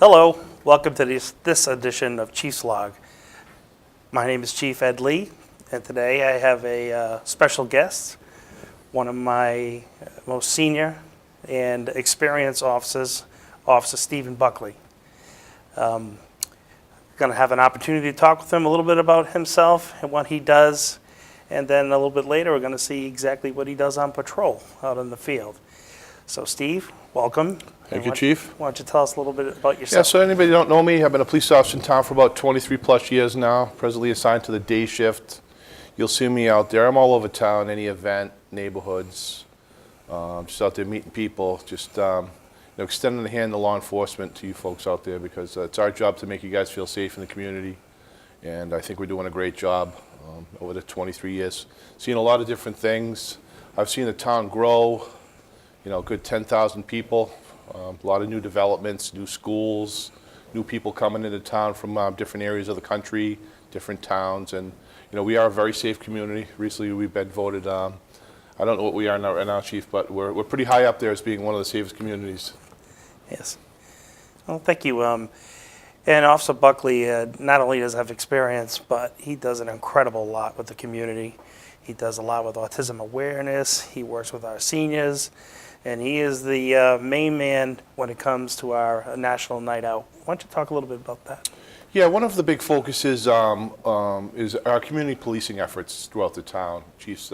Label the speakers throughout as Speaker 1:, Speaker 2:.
Speaker 1: Hello, welcome to this edition of Chief's Log. My name is Chief Ed Lee, and today I have a special guest, one of my most senior and experienced officers, Officer Stephen Buckley. Going to have an opportunity to talk with him a little bit about himself and what he does, and then a little bit later we're going to see exactly what he does on patrol out in the field. So Steve, welcome.
Speaker 2: Thank you, Chief.
Speaker 1: Why don't you tell us a little bit about yourself?
Speaker 2: Yeah, so anybody who don't know me, I've been a police officer in town for about 23 plus years now, presently assigned to the day shift. You'll see me out there. I'm all over town, any event, neighborhoods, just out there meeting people, just extending the hand of law enforcement to you folks out there, because it's our job to make you guys feel safe in the community, and I think we're doing a great job over the 23 years. Seen a lot of different things. I've seen the town grow, good 10,000 people. A lot of new developments, new schools, new people coming into town from different areas of the country, different towns, and we are a very safe community. Recently, we've been voted. I don't know what we are now, right now, Chief, but we're pretty high up there as being one of the safest communities.
Speaker 1: Yes. Well, thank you. And Officer Buckley not only does have experience, but he does an incredible lot with the community. He does a lot with autism awareness. He works with our seniors. And he is the main man when it comes to our national night out. Why don't you talk a little bit about that?
Speaker 2: Yeah, one of the big focuses is our community policing efforts throughout the town. Chief's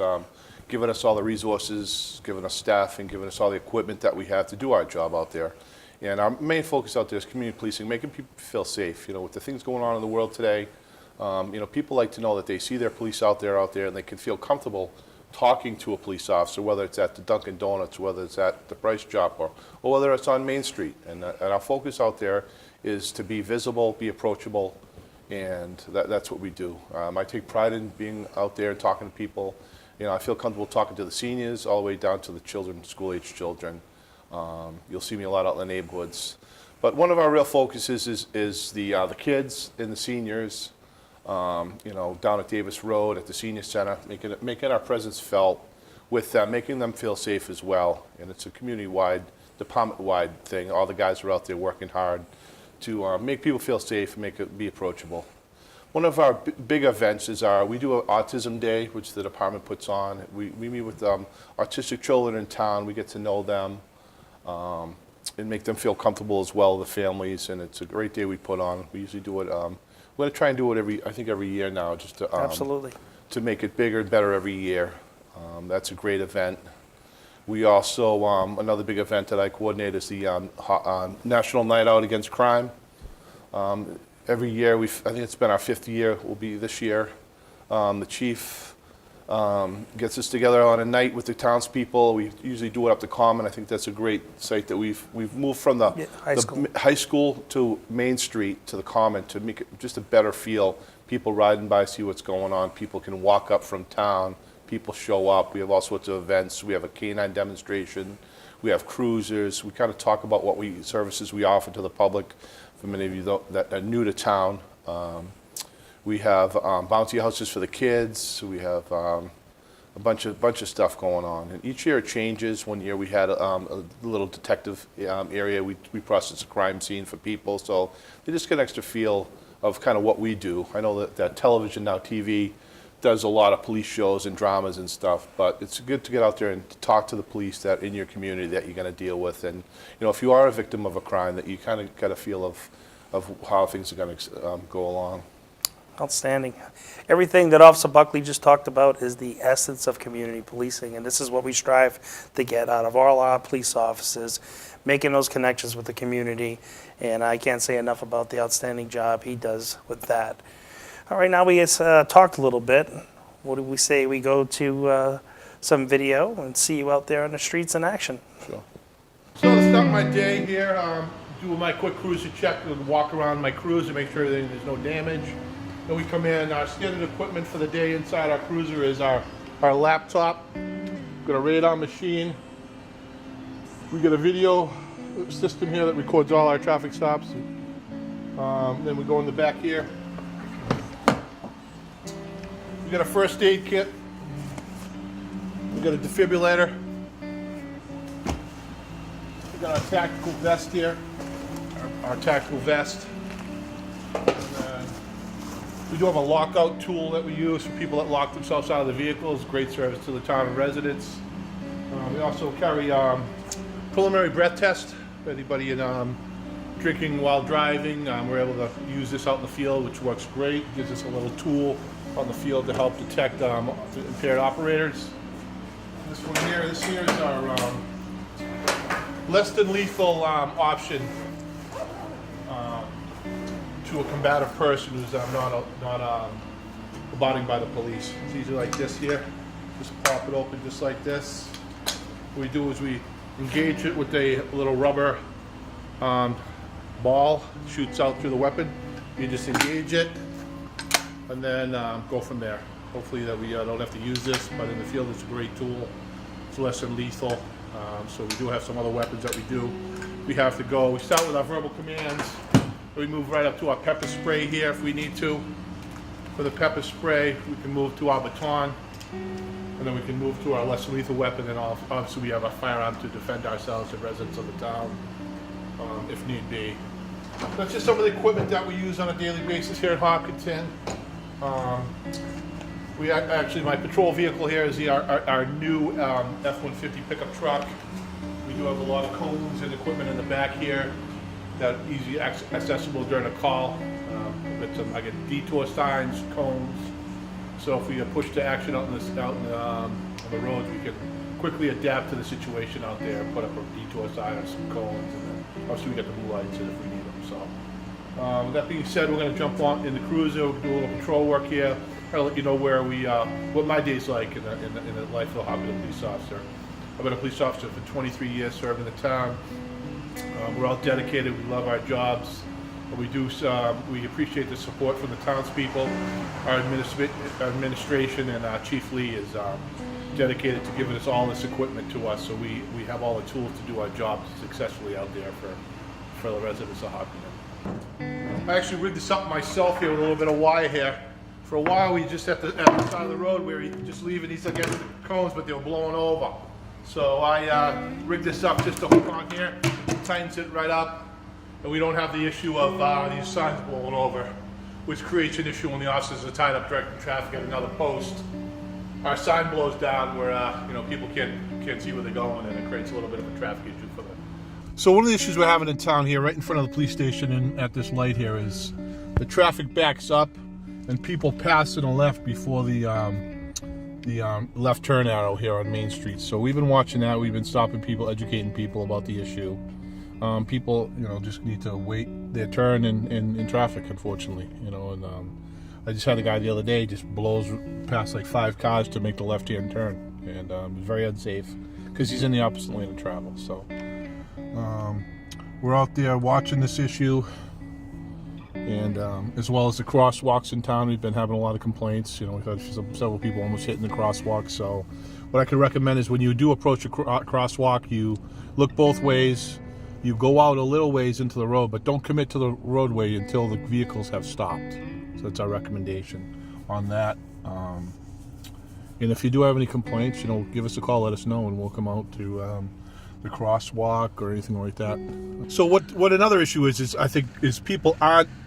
Speaker 2: giving us all the resources, giving us staff, and giving us all the equipment that we have to do our job out there. And our main focus out there is community policing, making people feel safe. With the things going on in the world today, people like to know that they see their police out there, and they can feel comfortable talking to a police officer, whether it's at the Dunkin' Donuts, whether it's at the Price Chopper, or whether it's on Main Street. And our focus out there is to be visible, be approachable, and that's what we do. I take pride in being out there and talking to people. I feel comfortable talking to the seniors all the way down to the children, school-age children. You'll see me a lot out in the neighborhoods. But one of our real focuses is the kids and the seniors. Down at Davis Road, at the Senior Center, making our presence felt with them, making them feel safe as well. And it's a community-wide, department-wide thing. All the guys are out there working hard to make people feel safe and make it be approachable. One of our big events is we do an Autism Day, which the department puts on. We meet with autistic children in town. We get to know them and make them feel comfortable as well, the families. And it's a great day we put on. We usually do it. We're going to try and do it every year now, just to
Speaker 1: Absolutely.
Speaker 2: To make it bigger and better every year. That's a great event. We also another big event that I coordinate is the National Night Out Against Crime. Every year, I think it's been our 5th year. Will be this year. The chief gets us together on a night with the townspeople. We usually do it up the Common. I think that's a great site that we've moved from the high school to Main Street to the Common to make it just a better feel. People riding by, see what's going on. People can walk up from town. People show up. We have all sorts of events. We have a canine demonstration. We have cruisers. We kind of talk about what services we offer to the public. For many of you that are new to town. We have bouncy houses for the kids. We have a bunch of stuff going on. And each year it changes. One year we had a little detective area. We process a crime scene for people. So they just get an extra feel of kind of what we do. I know that television now, TV, does a lot of police shows and dramas and stuff. But it's good to get out there and talk to the police that in your community that you're going to deal with. And if you are a victim of a crime, that you kind of get a feel of how things are going to go along.
Speaker 1: Outstanding. Everything that Officer Buckley just talked about is the essence of community policing, and this is what we strive to get out of all our police officers, making those connections with the community, and I can't say enough about the outstanding job he does with that. All right, now we talked a little bit. What do we say we go to some video and see you out there on the streets in action?
Speaker 2: Sure. So to start my day here, do my quick cruiser check and walk around my cruiser, make sure there's no damage. Then we come in, our standard equipment for the day inside our cruiser is our laptop. Got a radar machine. We got a video system here that records all our traffic stops. Then we go in the back here. We got a first aid kit. We got a defibrillator. We got our tactical vest here. our tactical vest. We do have a lockout tool that we use for people that lock themselves out of the vehicles. Great service to the town and residents. We also carry preliminary breath test for anybody in drinking while driving. We're able to use this out in the field, which works great. Gives us a little tool on the field to help detect impaired operators. This here is our less than lethal option to a combative person who's not abiding by the police. It's easy like this here. Just pop it open just like this. What we do is we engage it with a little rubber ball, shoots out through the weapon. You just engage it and then go from there. Hopefully that we don't have to use this, but in the field it's a great tool. It's less than lethal. So we do have some other weapons that we have to go. We start with our verbal commands. We move right up to our pepper spray here if we need to. For the pepper spray, we can move to our baton, and then we can move to our less lethal weapon, and obviously we have a firearm to defend ourselves and residents of the town, if need be. That's just some of the equipment that we use on a daily basis here at Hopkinton. Actually, my patrol vehicle here is our new F-150 pickup truck. We do have a lot of cones and equipment in the back here that are easily accessible during a call. I get detour signs, cones. So if we are pushed to action on the roads, we can quickly adapt to the situation out there, put up a detour sign or some cones, and then obviously we get the blue lights in if we need them. So with that being said, we're going to jump on in the cruiser, we'll do a little patrol work here. I'll let you know where what my day's like in the life of a Hopkinton police officer. I've been a police officer for 23 years, serving the town. We're all dedicated. We love our jobs. We appreciate the support from the townspeople. Our administration and Chief Lee is dedicated to giving us all this equipment to us, so we have all the tools to do our jobs successfully out there for the residents of Hopkinton. I actually rigged this up myself here with a little bit of wire here. For a while, we just at the side of the road where you just leaving these against the cones, but they were blowing over. So I rigged this up just to hook on here, tightens it right up, and we don't have the issue of these signs blowing over, which creates an issue when the officers are tied up directing traffic at another post. Our sign blows down where people can't see where they're going, and it creates a little bit of a traffic issue for them. So one of the issues we're having in town here, right in front of the police station and at this light here, is the traffic backs up and people pass to the left before the left turn arrow here on Main Street. So we've been watching that. We've been stopping people, educating people about the issue. People, just need to wait their turn in traffic, unfortunately. I just had a guy the other day just blows past like 5 cars to make the left-hand turn, and it's very unsafe because he's in the opposite lane of travel. So we're out there watching this issue. And as well as the crosswalks in town, we've been having a lot of complaints. We've had several people almost hitting the crosswalk. So what I can recommend is when you do approach a crosswalk, you look both ways. You go out a little ways into the road, but don't commit to the roadway until the vehicles have stopped. So that's our recommendation on that. And if you do have any complaints, give us a call, let us know, and we'll come out to the crosswalk or anything like that. So what another issue is I think people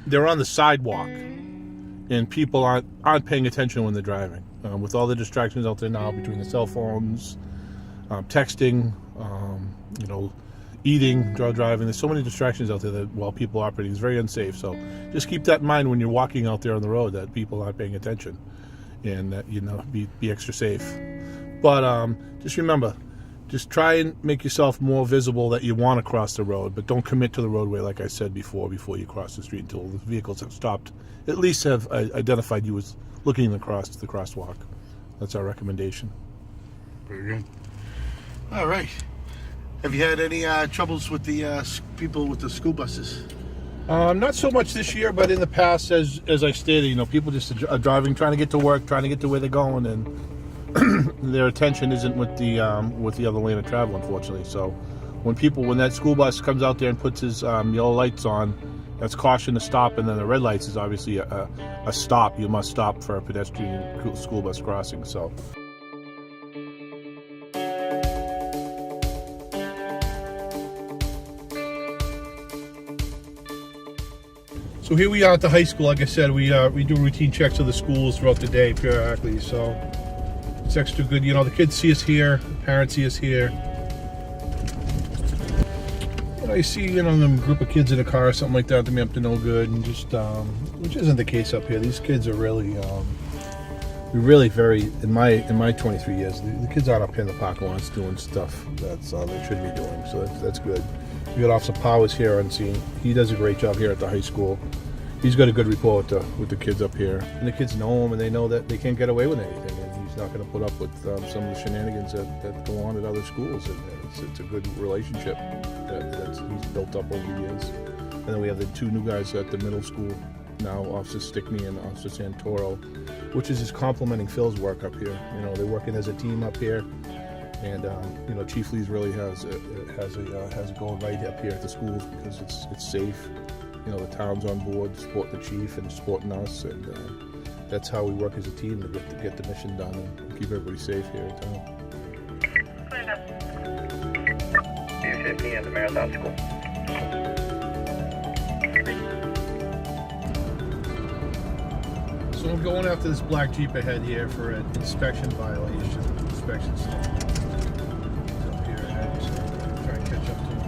Speaker 2: they're on the sidewalk, and people aren't paying attention when they're driving. With all the distractions out there now between the cell phones, texting, eating, driving, there's so many distractions out there that while people are operating, it's very unsafe. So just keep that in mind when you're walking out there on the road, that people aren't paying attention, and that be extra safe. But just remember, just try and make yourself more visible that you want to cross the road, but don't commit to the roadway, like I said before you cross the street until the vehicles have stopped, at least have identified you as looking across the crosswalk. That's our recommendation.
Speaker 3: Very good. All right. Have you had any troubles with the people with the school buses?
Speaker 2: Not so much this year, but in the past, as I stated, people just are driving, trying to get to work, trying to get to where they're going, and their attention isn't with the other lane of travel, unfortunately. So when that school bus comes out there and puts his yellow lights on, that's caution to stop, and then the red lights is obviously a stop. You must stop for a pedestrian school bus crossing. So.
Speaker 3: So here we are at the high school. Like I said, we do routine checks of the schools throughout the day periodically. So it's extra good. You know, the kids see us here, the parents see us here. You know, you see, you know, a group of kids in a car or something like that, they may up to no good, and just which isn't the case up here. These kids are really, very in my 23 years. The kids aren't up here in the parking lots doing stuff that's they should be doing. So that's good. We got Officer Powers here on scene. He does a great job here at the high school. He's got a good rapport with the kids up here. And the kids know him, and they know that they can't get away with anything. And he's not going to put up with some of the shenanigans that go on at other schools. And it's a good relationship that he's built up over the years. And then we have the two new guys at the middle school now, Officer Stickney and Officer Santoro, which is just complementing Phil's work up here. You know, they're working as a team up here. And you know, Chief Lee's really has it going right up here at the schools because it's safe. You know, the town's on board, supporting the chief and supporting us, and that's how we work as a team to get the mission done and keep everybody safe here in town.
Speaker 4: U50 at the Marathon School.
Speaker 3: So I'm going after this black Jeep ahead here for an inspection violation. Inspection stop. Up here ahead, so try and catch up to him.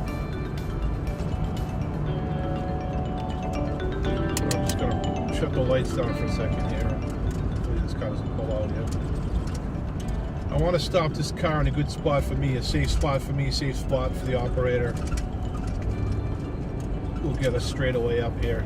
Speaker 3: I'm just gonna shut the lights down for a second here. Hopefully this car doesn't pull out here. I want to stop this car in a good spot for me, a safe spot for me, safe spot for the operator. We'll get us straight away up here.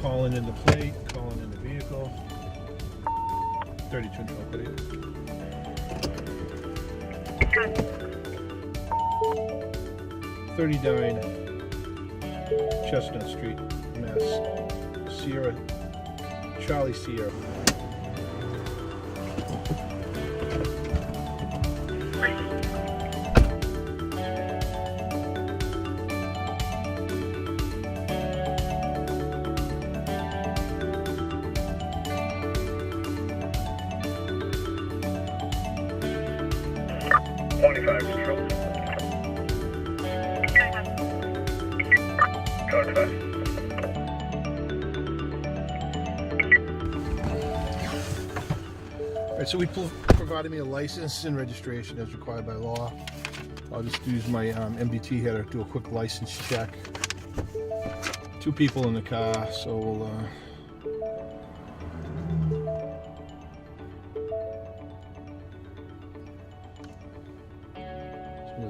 Speaker 3: Calling in the plate, calling in the vehicle. 32 Buckley.
Speaker 4: Good.
Speaker 3: 39 Chestnut Street, Mass. Sierra, Charlie Sierra.
Speaker 4: Control. Code 5.
Speaker 3: Alright, so we provided me a license and registration as required by law. I'll just use my MDT here to do a quick license check. Two people in the car, so we'll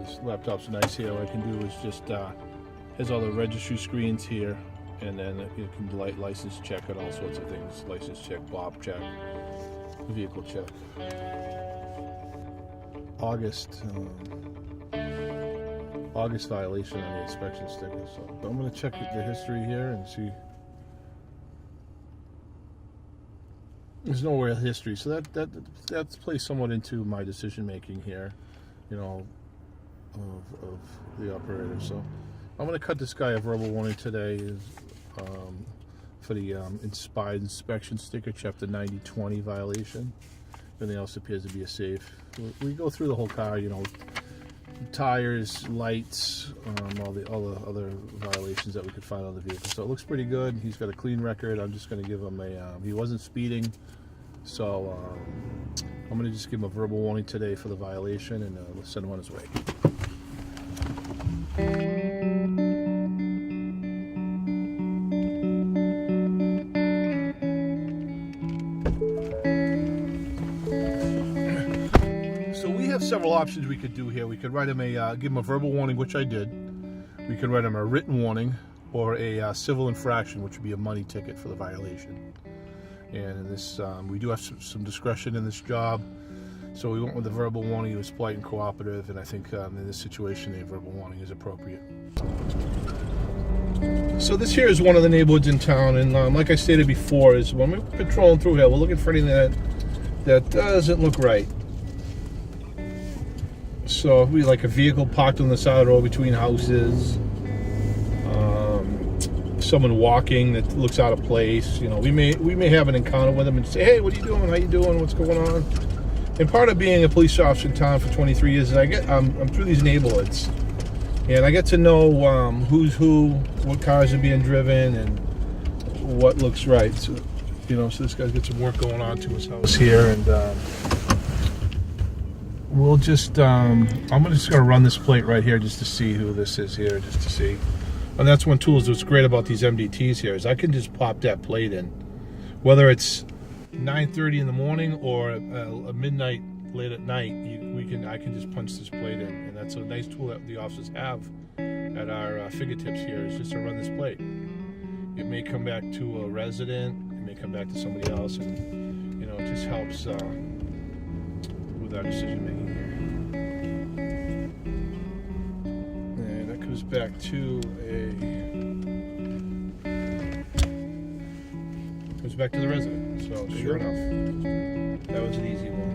Speaker 3: this laptop's nice here. What I can do is just has all the registry screens here, and then you can license check and all sorts of things. License check, BOP check, vehicle check. August violation on the inspection sticker. So I'm going to check the history here and see. There's no real history, so that's plays somewhat into my decision making here, you know, of the operator. So I'm going to cut this guy a verbal warning today for the inspired inspection sticker, chapter 9020 violation. Everything else appears to be a safe. We go through the whole car, you know, tires, lights, all the other violations that we could find on the vehicle. So it looks pretty good. He's got a clean record. I'm just going to give him he wasn't speeding, so I'm going to just give him a verbal warning today for the violation, and we'll send him on his way. Several options we could do here. We could write him give him a verbal warning, which I did. We could write him a written warning or a civil infraction, which would be a money ticket for the violation. And in this, we do have some discretion in this job, so we went with the verbal warning. He was polite and cooperative, and I think in this situation, a verbal warning is appropriate. So this here is one of the neighborhoods in town, and like I stated before, is when we're patrolling through here, we're looking for anything that doesn't look right. So we like a vehicle parked on the side of the road between houses. someone walking that looks out of place, we may have an encounter with them and say, hey, what are you doing? How you doing? What's going on? And part of being a police officer in town for 23 years is I'm through these neighborhoods, and I get to know who's who, what cars are being driven, and what looks right. So, so this guy's got some work going on to his house here, and we'll just I'm just gonna run this plate right here just to see who this is here, just to see. And that's one tool. What's great about these MDTs here is I can just pop that plate in, whether it's 9:30 in the morning or a midnight late at night. I can just punch this plate in, and that's a nice tool that the officers have at our fingertips here, is just to run this plate. It may come back to a resident, it may come back to somebody else, and it just helps with our decision making here. And that comes back to the resident. So sure enough, that was an easy one.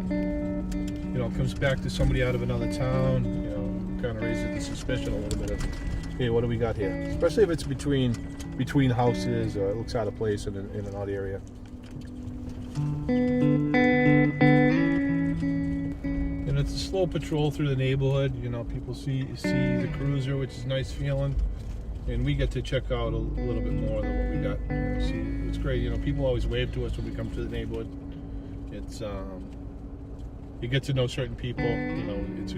Speaker 3: It comes back to somebody out of another town. Kind of raises the suspicion a little bit of, hey, what do we got here? Especially if it's between houses, or it looks out of place in an odd area. And it's a slow patrol through the neighborhood. People see the cruiser, which is a nice feeling, and we get to check out a little bit more than what we got. It's great. People always wave to us when we come to the neighborhood. It's you get to know certain people. It's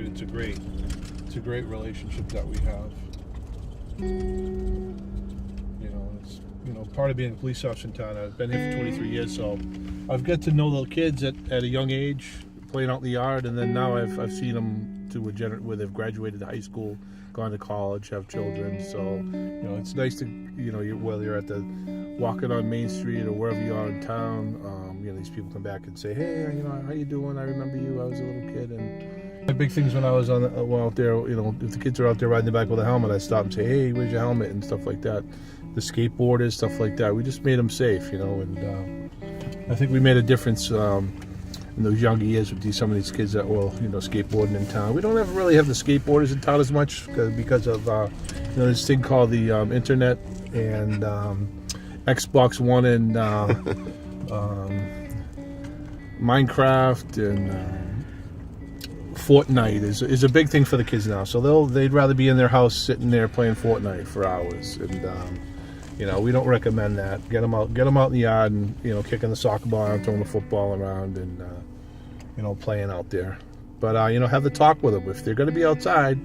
Speaker 3: a great relationship that we have. It's part of being a police officer in town. I've been here for 23 years, so I've got to know the kids at a young age, playing out in the yard, and then now I've seen them to where they've graduated high school, gone to college, have children. So it's nice to whether you're at the walking on Main Street or wherever you are in town, these people come back and say, hey, how you doing? I remember you. I was a little kid. And the big things when I was out there, if the kids are out there riding the bike with a helmet, I stop and say, hey, where's your helmet, and stuff like that. The skateboarders, stuff like that. We just made them safe, and I think we made a difference in those younger years with some of these kids that were, skateboarding in town. We don't ever really have the skateboarders in town as much because of this thing called the internet and Xbox One and Minecraft and Fortnite is a big thing for the kids now. So they'd rather be in their house sitting there playing Fortnite for hours, and we don't recommend that. Get them out in the yard and kicking the soccer ball around, throwing the football around, and playing out there. But have the talk with them if they're going to be outside.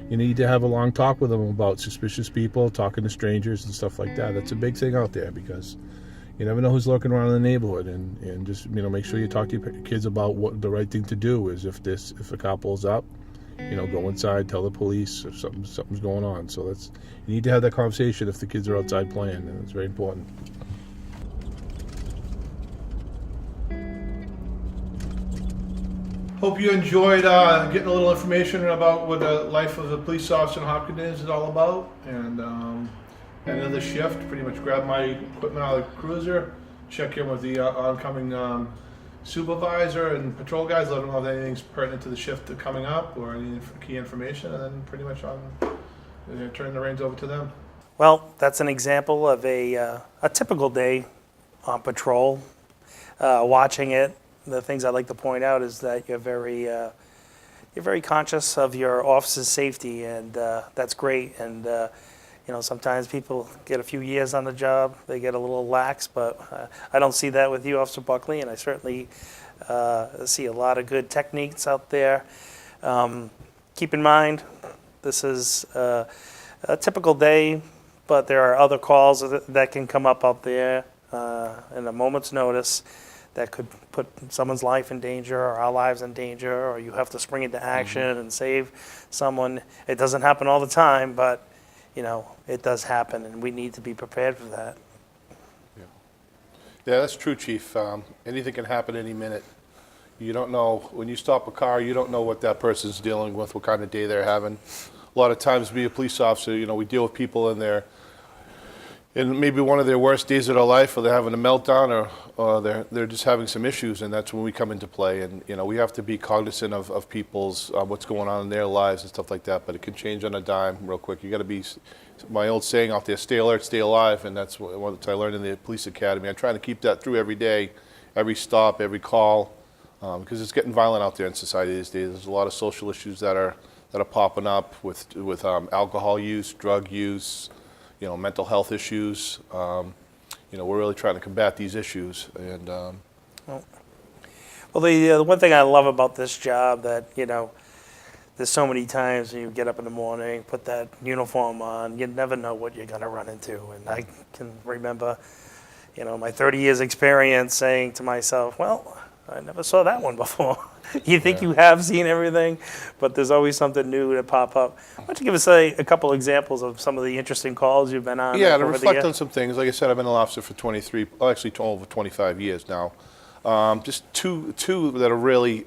Speaker 3: You need to have a long talk with them about suspicious people, talking to strangers and stuff like that. That's a big thing out there, because you never know who's lurking around in the neighborhood, and just make sure you talk to your kids about what the right thing to do is. If a car pulls up, go inside, tell the police if something's going on. So you need to have that conversation if the kids are outside playing, and it's very important. Hope you enjoyed getting a little information about what the life of a police officer in Hopkins is all about. And end of the shift, pretty much grab my equipment out of the cruiser, check in with the oncoming supervisor and patrol guys, let them know if anything's pertinent to the shift coming up or any key information, and then pretty much turn the reins over to them.
Speaker 1: Well, that's an example of a typical day on patrol. Watching it, the things I'd like to point out is that you're very conscious of your officer's safety, and that's great. And sometimes people get a few years on the job, they get a little lax, but I don't see that with you, Officer Buckley, and I certainly see a lot of good techniques out there. Keep in mind, this is a typical day, but there are other calls that can come up out there in a moment's notice that could put someone's life in danger, or our lives in danger, or you have to spring into action and save someone. It doesn't happen all the time, but it does happen, and we need to be prepared for that.
Speaker 2: Yeah, that's true, Chief. Anything can happen any minute. You don't know, when you stop a car, you don't know what that person's dealing with, what kind of day they're having. A lot of times, being a police officer, we deal with people in in maybe one of their worst days of their life, or they're having a meltdown, or they're just having some issues, and that's when we come into play. And we have to be cognizant of people's what's going on in their lives and stuff like that. But it can change on a dime real quick. You got to be, my old saying out there, stay alert, stay alive, and that's what I learned in the police academy. I'm trying to keep that through every day, every stop, every call, because it's getting violent out there in society these days. There's a lot of social issues that are popping up with alcohol use, drug use, mental health issues. We're really trying to combat these issues. And
Speaker 1: Well, the one thing I love about this job that, there's so many times when you get up in the morning, put that uniform on, you never know what you're going to run into. And I can remember, my 30 years experience saying to myself, well, I never saw that one before. You think you have seen everything, but there's always something new to pop up. Why don't you give us a couple examples of some of the interesting calls you've been on?
Speaker 2: Yeah, to
Speaker 1: over the
Speaker 2: reflect
Speaker 1: year?
Speaker 2: on some things. Like I said, I've been an officer for over 25 years now. Just two that have really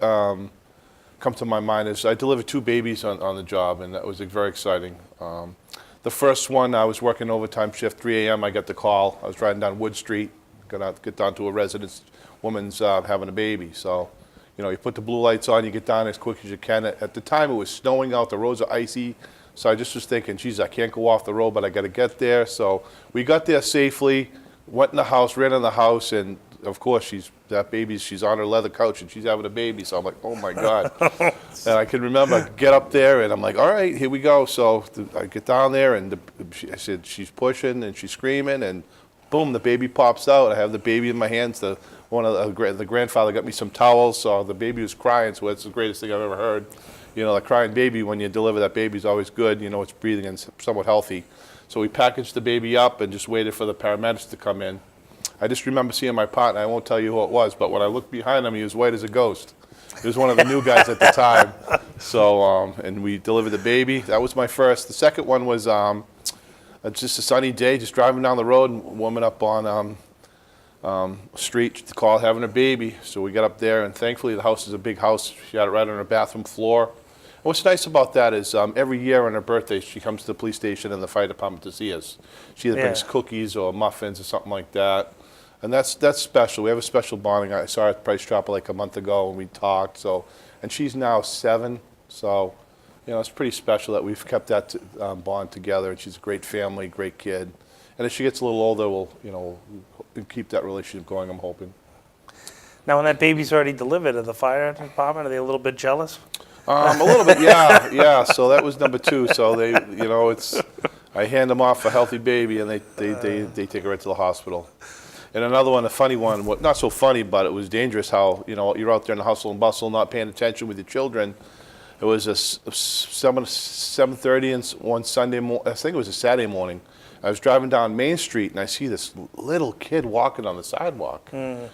Speaker 2: come to my mind is I delivered 2 babies on the job, and that was very exciting. The first one, I was working overtime shift, 3 a.m. I got the call. I was driving down Wood Street, get down to a residence, woman's having a baby. So, you put the blue lights on, you get down as quick as you can. At the time, it was snowing out, the roads are icy. So I just was thinking, geez, I can't go off the road, but I got to get there. So we got there safely, went in the house, ran in the house, and of course, she's on her leather couch and she's having a baby. So I'm like, oh my God. And I can remember, get up there and I'm like, all right, here we go. So I get down there and I said, she's pushing and she's screaming, and boom, the baby pops out. I have the baby in my hands. The grandfather got me some towels, so the baby was crying. So that's the greatest thing I've ever heard. A crying baby, when you deliver that baby, is always good. It's breathing and somewhat healthy. So we packaged the baby up and just waited for the paramedics to come in. I just remember seeing my partner. I won't tell you who it was, but when I looked behind him, he was white as a ghost. He was one of the new guys at the time. So, and we delivered the baby. That was my first. The second one was just a sunny day, just driving down the road and woman up on street to call having a baby. So we got up there, and thankfully the house is a big house. She had it right on her bathroom floor. And what's nice about that is every year on her birthday, she comes to the police station and the fire department to see us. She either brings cookies or muffins or something like that. And that's special. We have a special bonding. I saw her at Price Chopper like a month ago, and we talked. So, and she's now 7. So, it's pretty special that we've kept that bond together. And she's a great family, great kid. And as she gets a little older, we'll keep that relationship going, I'm hoping.
Speaker 1: Now, when that baby's already delivered to the fire department, are they a little bit jealous?
Speaker 2: A little bit, yeah. So that was number 2. So they, I hand them off a healthy baby, and they take her right to the hospital. And another one, a funny one, not so funny, but it was dangerous how, you're out there in the hustle and bustle, not paying attention with your children. It was a 7:30 and one Sunday morning, I think it was a Saturday morning. I was driving down Main Street, and I see this little kid walking on the sidewalk. And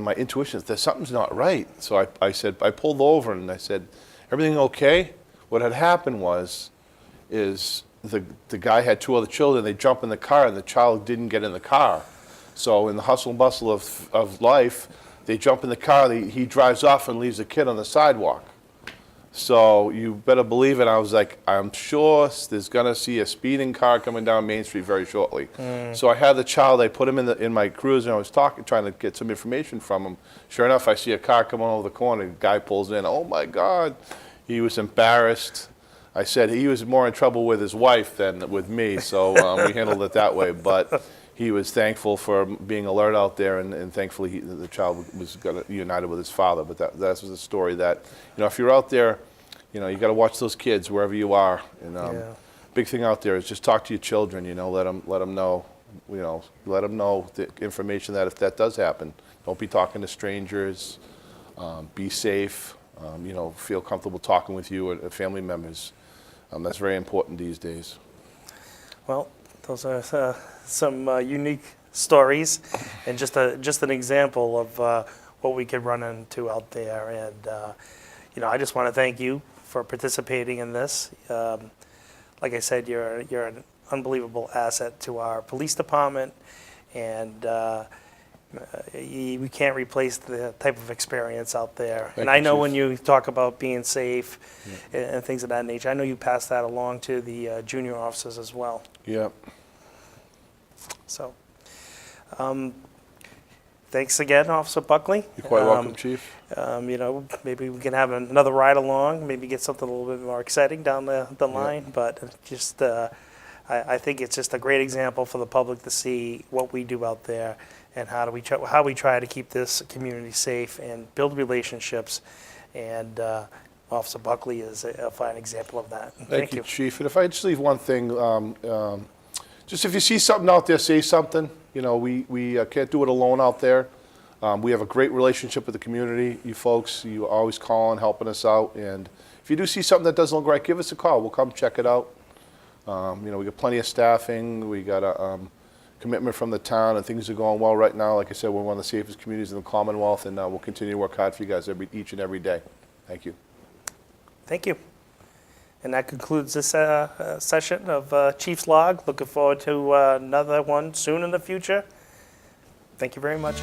Speaker 2: my intuition is that something's not right. So I pulled over, and I said, everything okay? What had happened is the guy had 2 other children. They jump in the car, and the child didn't get in the car. So in the hustle and bustle of life, they jump in the car, he drives off and leaves the kid on the sidewalk. So you better believe it. I was like, I'm sure there's going to see a speeding car coming down Main Street very shortly. So I had the child, I put him in my cruiser, and I was trying to get some information from him. Sure enough, I see a car coming over the corner. The guy pulls in. Oh, my God. He was embarrassed. I said he was more in trouble with his wife than with me, so we handled it that way. But he was thankful for being alert out there, and thankfully the child was united with his father. But that was a story that, if you're out there, you got to watch those kids wherever you are. And big thing out there is just talk to your children. Let them know. Let them know the information that if that does happen, don't be talking to strangers. Be safe. Feel comfortable talking with you and family members. That's very important these days.
Speaker 1: Well, those are some unique stories, and just an example of what we could run into out there. And I just want to thank you for participating in this. Like I said, you're an unbelievable asset to our police department, and we can't replace the type of experience out there. And I know when you talk about being safe and things of that nature, I know you pass that along to the junior officers as well.
Speaker 2: Yeah.
Speaker 1: So, thanks again, Officer Buckley.
Speaker 2: You're quite welcome, Chief.
Speaker 1: Maybe we can have another ride along, maybe get something a little bit more exciting down the line, but just, I think it's just a great example for the public to see what we do out there and how we try to keep this community safe and build relationships, and Officer Buckley is a fine example of that.
Speaker 2: Thank you, Chief. And if I just leave one thing, just if you see something out there, say something. We can't do it alone out there. We have a great relationship with the community. You folks, you are always calling, helping us out. And if you do see something that doesn't look right, give us a call. We'll come check it out. We got plenty of staffing. We got a commitment from the town, and things are going well right now. Like I said, we're one of the safest communities in the Commonwealth, and we'll continue to work hard for you guys each and every day. Thank you.
Speaker 1: Thank you. And that concludes this session of Chief's Log. Looking forward to another one soon in the future. Thank you very much.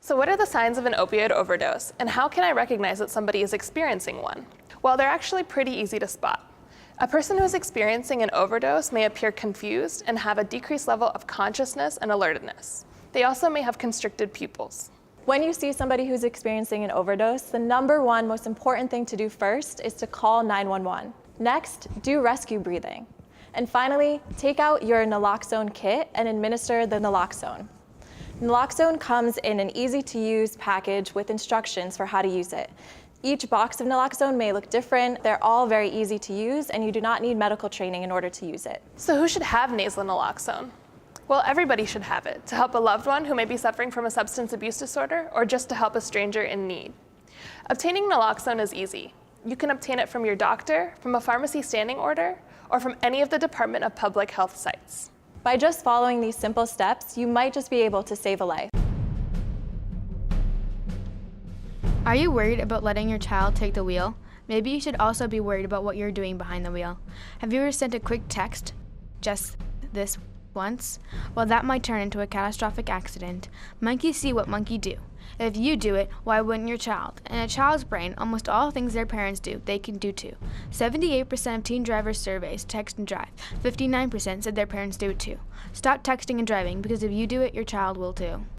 Speaker 5: So what are the signs of an opioid overdose, and how can I recognize that somebody is experiencing one? Well, they're actually pretty easy to spot. A person who is experiencing an overdose may appear confused and have a decreased level of consciousness and alertness. They also may have constricted pupils.
Speaker 6: When you see somebody who's experiencing an overdose, the number one most important thing to do first is to call 911. Next, do rescue breathing. And finally, take out your naloxone kit and administer the naloxone. Naloxone comes in an easy-to-use package with instructions for how to use it. Each box of naloxone may look different. They're all very easy to use, and you do not need medical training in order to use it.
Speaker 5: So who should have nasal naloxone? Well, everybody should have it, to help a loved one who may be suffering from a substance abuse disorder, or just to help a stranger in need. Obtaining naloxone is easy. You can obtain it from your doctor, from a pharmacy standing order, or from any of the Department of Public Health sites.
Speaker 6: By just following these simple steps, you might just be able to save a life.
Speaker 7: Are you worried about letting your child take the wheel? Maybe you should also be worried about what you're doing behind the wheel. Have you ever sent a quick text, just this once? Well, that might turn into a catastrophic accident. Monkeys see what monkeys do. If you do it, why wouldn't your child? In a child's brain, almost all things their parents do, they can do too. 78% of teen drivers surveys text and drive. 59% said their parents do it too. Stop texting and driving, because if you do it, your child will too.